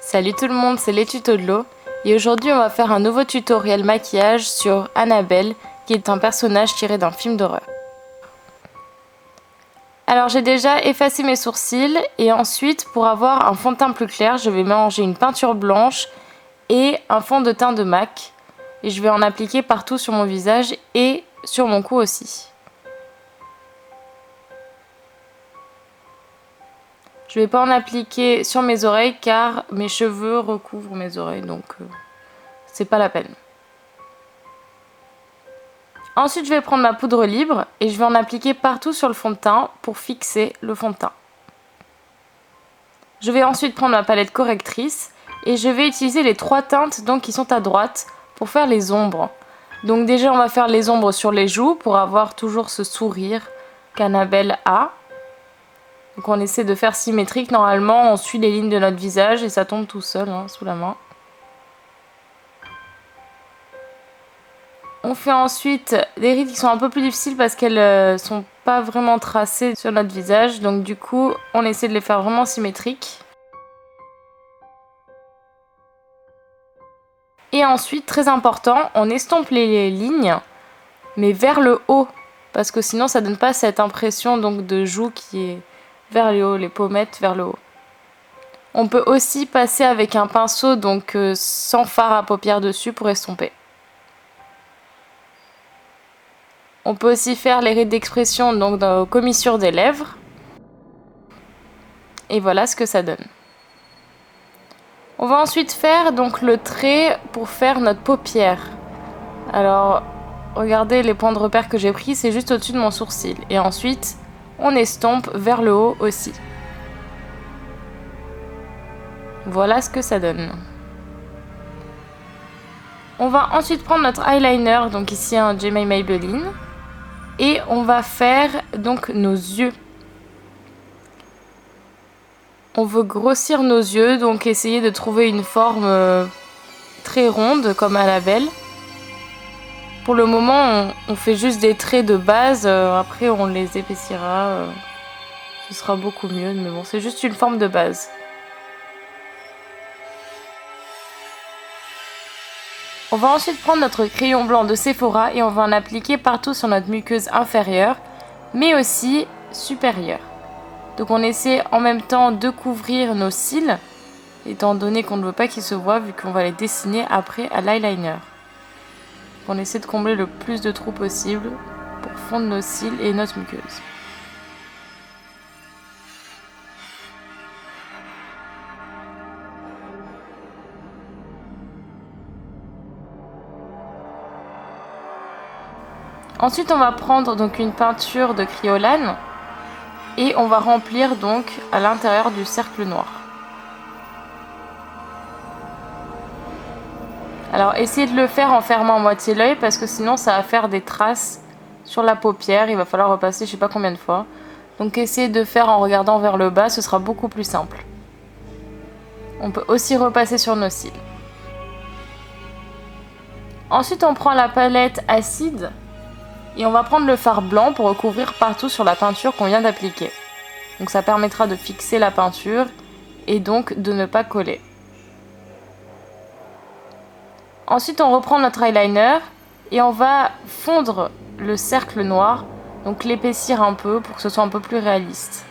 Salut tout le monde, c'est les tutos de l'eau et aujourd'hui on va faire un nouveau tutoriel maquillage sur Annabelle qui est un personnage tiré d'un film d'horreur. Alors j'ai déjà effacé mes sourcils et ensuite pour avoir un fond de teint plus clair je vais mélanger une peinture blanche et un fond de teint de MAC et je vais en appliquer partout sur mon visage et sur mon cou aussi. Je vais pas en appliquer sur mes oreilles car mes cheveux recouvrent mes oreilles donc c'est pas la peine. Ensuite je vais prendre ma poudre libre et je vais en appliquer partout sur le fond de teint pour fixer le fond de teint. Je vais ensuite prendre ma palette correctrice et je vais utiliser les trois teintes donc, qui sont à droite pour faire les ombres. Donc déjà on va faire les ombres sur les joues pour avoir toujours ce sourire qu'Annabelle a. Donc on essaie de faire symétrique, normalement on suit les lignes de notre visage et ça tombe tout seul sous la main. On fait ensuite des rides qui sont un peu plus difficiles parce qu'elles sont pas vraiment tracées sur notre visage. Donc du coup on essaie de les faire vraiment symétriques. Et ensuite, très important, on estompe les lignes mais vers le haut. Parce que sinon ça donne pas cette impression donc, de joue qui est vers le haut, les pommettes vers le haut. On peut aussi passer avec un pinceau donc sans fard à paupières dessus pour estomper. On peut aussi faire les rides d'expression donc aux commissures des lèvres. Et voilà ce que ça donne. On va ensuite faire donc le trait pour faire notre paupière. Alors regardez les points de repère que j'ai pris, c'est juste au-dessus de mon sourcil. Et ensuite on estompe vers le haut aussi. Voilà ce que ça donne. On va ensuite prendre notre eyeliner, donc ici un J.M. Maybelline. Et on va faire donc nos yeux. On veut grossir nos yeux, donc essayer de trouver une forme très ronde comme Annabelle. Pour le moment, on fait juste des traits de base, après on les épaissira, ce sera beaucoup mieux, mais bon, c'est juste une forme de base. On va ensuite prendre notre crayon blanc de Sephora et on va en appliquer partout sur notre muqueuse inférieure, mais aussi supérieure. Donc on essaie en même temps de couvrir nos cils, étant donné qu'on ne veut pas qu'ils se voient vu qu'on va les dessiner après à l'eyeliner. On essaie de combler le plus de trous possible pour fondre nos cils et notre muqueuse. Ensuite on va prendre donc une peinture de Kryolan et on va remplir donc à l'intérieur du cercle noir. Alors essayez de le faire en fermant à moitié l'œil parce que sinon ça va faire des traces sur la paupière, il va falloir repasser je sais pas combien de fois. Donc essayez de faire en regardant vers le bas, ce sera beaucoup plus simple. On peut aussi repasser sur nos cils. Ensuite on prend la palette acide et on va prendre le fard blanc pour recouvrir partout sur la peinture qu'on vient d'appliquer. Donc ça permettra de fixer la peinture et donc de ne pas coller. Ensuite on reprend notre eyeliner et on va fondre le cercle noir, donc l'épaissir un peu pour que ce soit un peu plus réaliste.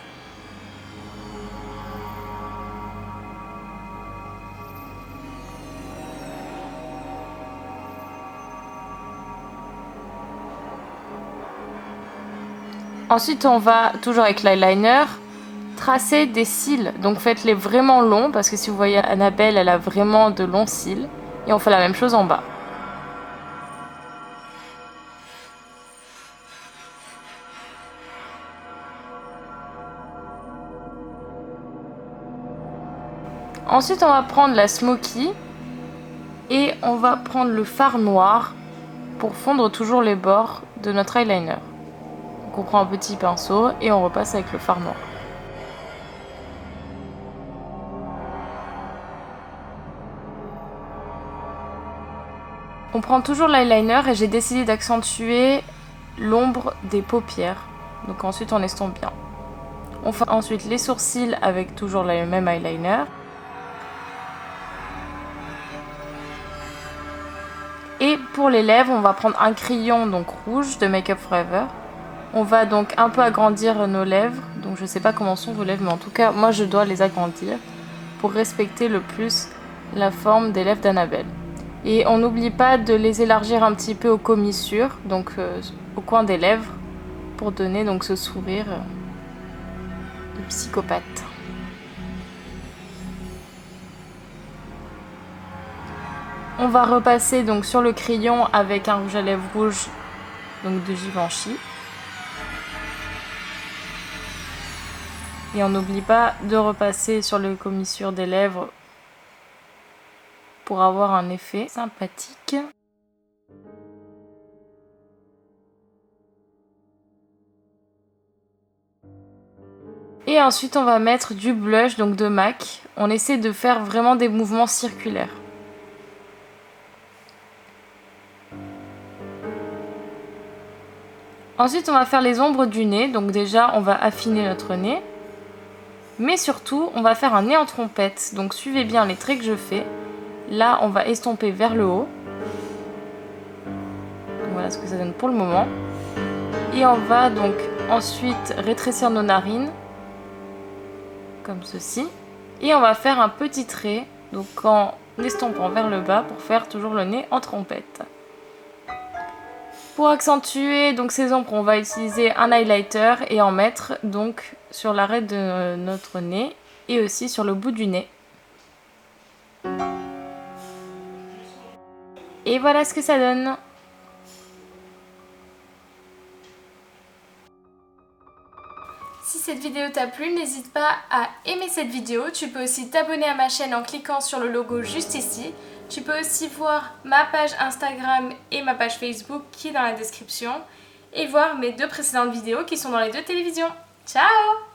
Ensuite on va, toujours avec l'eyeliner, tracer des cils, donc faites-les vraiment longs parce que si vous voyez Annabelle elle a vraiment de longs cils. Et on fait la même chose en bas. Ensuite on va prendre la smoky et on va prendre le fard noir pour fondre toujours les bords de notre eyeliner. Donc on prend un petit pinceau et on repasse avec le fard noir. On prend toujours l'eyeliner et j'ai décidé d'accentuer l'ombre des paupières. Donc ensuite on estompe bien. On fait ensuite les sourcils avec toujours le même eyeliner. pour les lèvres, on va prendre un crayon donc rouge de Make Up Forever. On va donc un peu agrandir nos lèvres. Donc je sais pas comment sont vos lèvres, mais en tout cas, moi je dois les agrandir pour respecter le plus la forme des lèvres d'Annabelle. Et on n'oublie pas de les élargir un petit peu aux commissures, donc au coin des lèvres, pour donner donc ce sourire de psychopathe. On va repasser donc sur le crayon avec un rouge à lèvres rouge donc de Givenchy. Et on n'oublie pas de repasser sur les commissures des lèvres pour avoir un effet sympathique. Et ensuite on va mettre du blush donc de MAC. On essaie de faire vraiment des mouvements circulaires. Ensuite on va faire les ombres du nez. Donc déjà on va affiner notre nez. Mais surtout, on va faire un nez en trompette. Donc suivez bien les traits que je fais. Là, on va estomper vers le haut. Donc, voilà ce que ça donne pour le moment. Et on va donc ensuite rétrécir nos narines. Comme ceci. Et on va faire un petit trait. Donc en estompant vers le bas pour faire toujours le nez en trompette. Pour accentuer donc ces ombres, on va utiliser un highlighter et en mettre donc sur l'arête de notre nez et aussi sur le bout du nez. Et voilà ce que ça donne. Si cette vidéo t'a plu, n'hésite pas à aimer cette vidéo. Tu peux aussi t'abonner à ma chaîne en cliquant sur le logo juste ici. Tu peux aussi voir ma page Instagram et ma page Facebook qui est dans la description. Et voir mes 2 précédentes vidéos qui sont dans les 2 télévisions. Ciao!